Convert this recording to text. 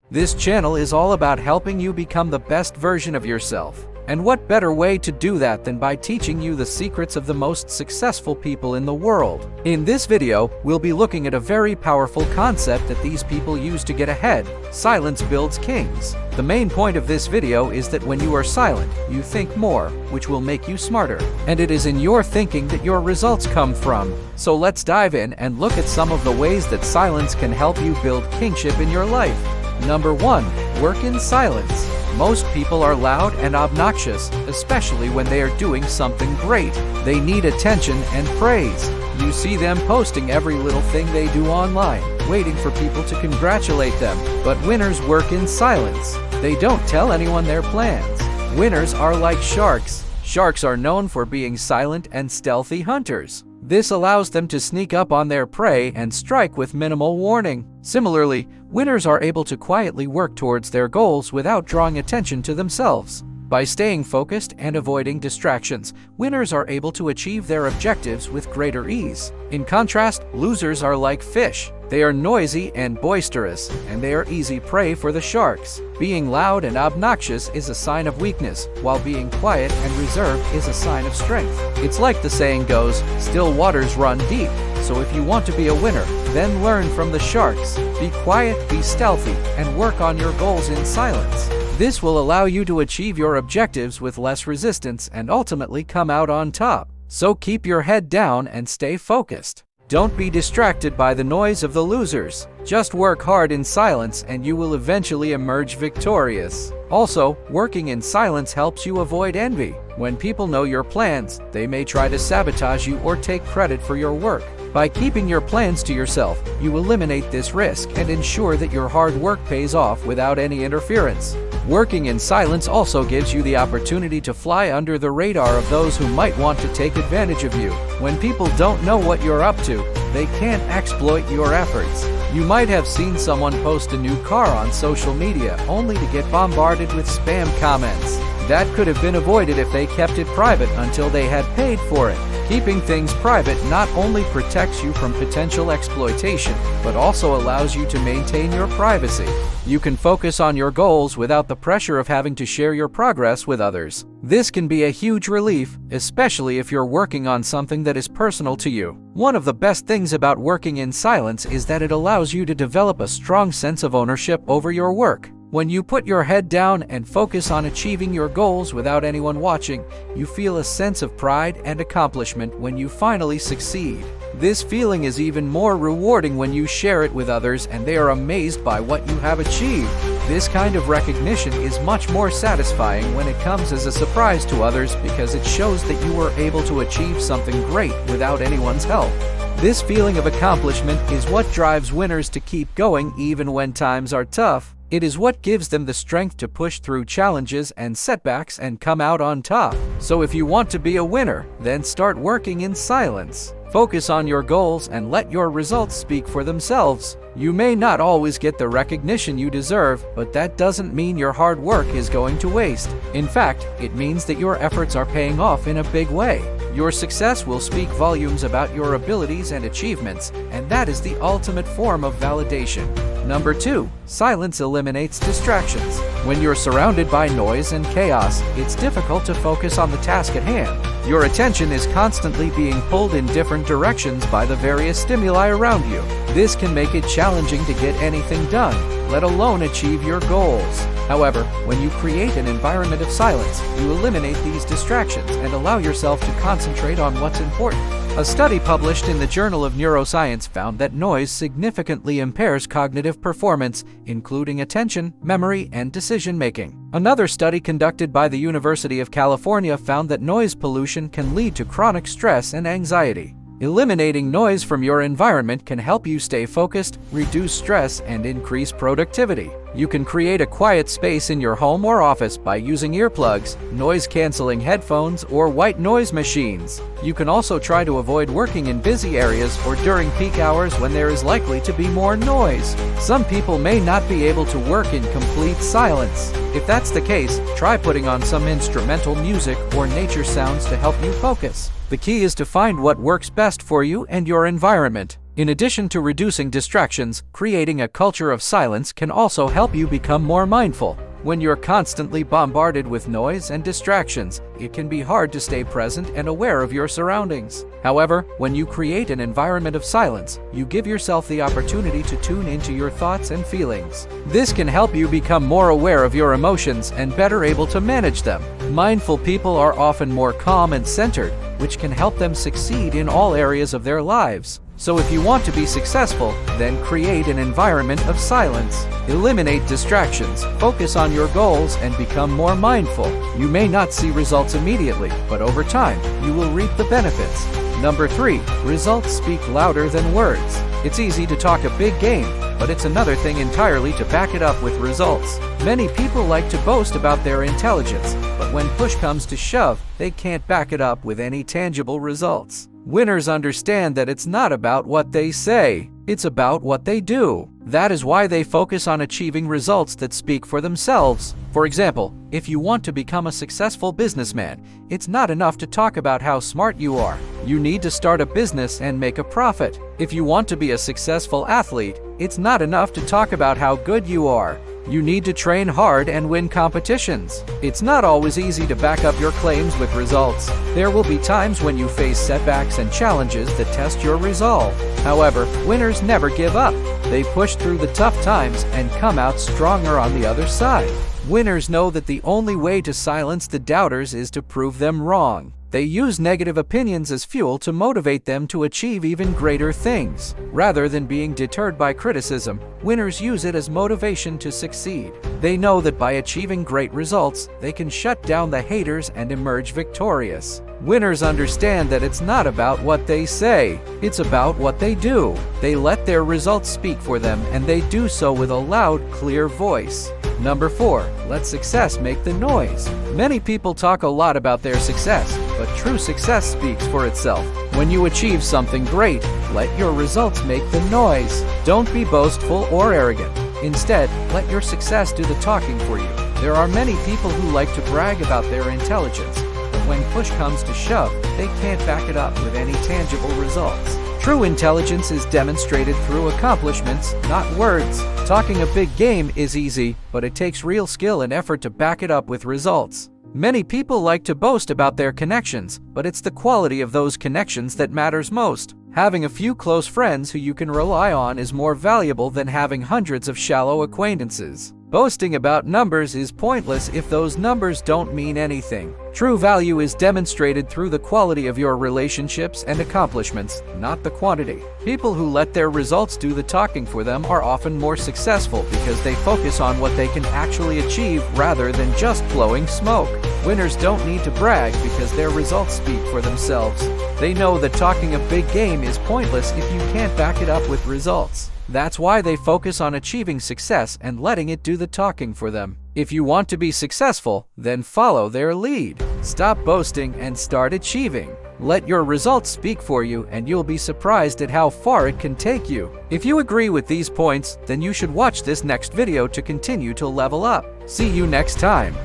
This channel is all about helping you become the best version of yourself. And what better way to do that than by teaching you the secrets of the most successful people in the world? In this video, we'll be looking at a very powerful concept that these people use to get ahead. Silence builds kings. The main point of this video is that when you are silent, you think more, which will make you smarter. And it is in your thinking that your results come from. So let's dive in and look at some of the ways that silence can help you build kingship in your life. Number 1. Work in silence. Most people are loud and obnoxious, especially when they are doing something great. They need attention and praise. You see them posting every little thing they do online, waiting for people to congratulate them. But winners work in silence. They don't tell anyone their plans. Winners are like sharks. Sharks are known for being silent and stealthy hunters. This allows them to sneak up on their prey and strike with minimal warning. Similarly, winners are able to quietly work towards their goals without drawing attention to themselves. By staying focused and avoiding distractions, winners are able to achieve their objectives with greater ease. In contrast, losers are like fish. They are noisy and boisterous, and they are easy prey for the sharks. Being loud and obnoxious is a sign of weakness, while being quiet and reserved is a sign of strength. It's like the saying goes, still waters run deep. So if you want to be a winner, then learn from the sharks. Be quiet, be stealthy, and work on your goals in silence. This will allow you to achieve your objectives with less resistance and ultimately come out on top. So keep your head down and stay focused. Don't be distracted by the noise of the losers. Just work hard in silence and you will eventually emerge victorious. Also, working in silence helps you avoid envy. When people know your plans, they may try to sabotage you or take credit for your work. By keeping your plans to yourself, you eliminate this risk and ensure that your hard work pays off without any interference. Working in silence also gives you the opportunity to fly under the radar of those who might want to take advantage of you. When people don't know what you're up to, they can't exploit your efforts. You might have seen someone post a new car on social media only to get bombarded with spam comments. That could have been avoided if they kept it private until they had paid for it. Keeping things private not only protects you from potential exploitation, but also allows you to maintain your privacy. You can focus on your goals without the pressure of having to share your progress with others. This can be a huge relief, especially if you're working on something that is personal to you. One of the best things about working in silence is that it allows you to develop a strong sense of ownership over your work. When you put your head down and focus on achieving your goals without anyone watching, you feel a sense of pride and accomplishment when you finally succeed. This feeling is even more rewarding when you share it with others and they are amazed by what you have achieved. This kind of recognition is much more satisfying when it comes as a surprise to others because it shows that you were able to achieve something great without anyone's help. This feeling of accomplishment is what drives winners to keep going even when times are tough. It is what gives them the strength to push through challenges and setbacks and come out on top. So if you want to be a winner, then start working in silence. Focus on your goals and let your results speak for themselves. You may not always get the recognition you deserve, but that doesn't mean your hard work is going to waste. In fact, it means that your efforts are paying off in a big way. Your success will speak volumes about your abilities and achievements, and that is the ultimate form of validation. Number 2. Silence eliminates distractions. When you're surrounded by noise and chaos, it's difficult to focus on the task at hand. Your attention is constantly being pulled in different directions by the various stimuli around you. This can make it challenging to get anything done, let alone achieve your goals. However, when you create an environment of silence, you eliminate these distractions and allow yourself to concentrate on what's important. A study published in the Journal of Neuroscience found that noise significantly impairs cognitive performance, including attention, memory, and decision-making. Another study conducted by the University of California found that noise pollution can lead to chronic stress and anxiety. Eliminating noise from your environment can help you stay focused, reduce stress, and increase productivity. You can create a quiet space in your home or office by using earplugs, noise-canceling headphones, or white noise machines. You can also try to avoid working in busy areas or during peak hours when there is likely to be more noise. Some people may not be able to work in complete silence. If that's the case, try putting on some instrumental music or nature sounds to help you focus. The key is to find what works best for you and your environment. In addition to reducing distractions, creating a culture of silence can also help you become more mindful. When you're constantly bombarded with noise and distractions, it can be hard to stay present and aware of your surroundings. However, when you create an environment of silence, you give yourself the opportunity to tune into your thoughts and feelings. This can help you become more aware of your emotions and better able to manage them. Mindful people are often more calm and centered, which can help them succeed in all areas of their lives. So if you want to be successful, then create an environment of silence. Eliminate distractions, focus on your goals, and become more mindful. You may not see results immediately, but over time, you will reap the benefits. Number 3, results speak louder than words. It's easy to talk a big game, but it's another thing entirely to back it up with results. Many people like to boast about their intelligence, but when push comes to shove, they can't back it up with any tangible results. Winners understand that it's not about what they say, it's about what they do. That is why they focus on achieving results that speak for themselves. For example, if you want to become a successful businessman, it's not enough to talk about how smart you are. You need to start a business and make a profit. If you want to be a successful athlete, it's not enough to talk about how good you are. You need to train hard and win competitions. It's not always easy to back up your claims with results. There will be times when you face setbacks and challenges that test your resolve. However, winners never give up. They push through the tough times and come out stronger on the other side. Winners know that the only way to silence the doubters is to prove them wrong. They use negative opinions as fuel to motivate them to achieve even greater things. Rather than being deterred by criticism, winners use it as motivation to succeed. They know that by achieving great results, they can shut down the haters and emerge victorious. Winners understand that it's not about what they say, it's about what they do. They let their results speak for them, and they do so with a loud, clear voice. Number 4, let success make the noise. Many people talk a lot about their success, but true success speaks for itself. When you achieve something great, let your results make the noise. Don't be boastful or arrogant. Instead, let your success do the talking for you. There are many people who like to brag about their intelligence, but when push comes to shove, they can't back it up with any tangible results. True intelligence is demonstrated through accomplishments, not words. Talking a big game is easy, but it takes real skill and effort to back it up with results. Many people like to boast about their connections, but it's the quality of those connections that matters most. Having a few close friends who you can rely on is more valuable than having hundreds of shallow acquaintances. Boasting about numbers is pointless if those numbers don't mean anything. True value is demonstrated through the quality of your relationships and accomplishments, not the quantity. People who let their results do the talking for them are often more successful because they focus on what they can actually achieve rather than just blowing smoke. Winners don't need to brag because their results speak for themselves. They know that talking a big game is pointless if you can't back it up with results. That's why they focus on achieving success and letting it do the talking for them. If you want to be successful, then follow their lead. Stop boasting and start achieving. Let your results speak for you, and you'll be surprised at how far it can take you. If you agree with these points, then you should watch this next video to continue to level up. See you next time.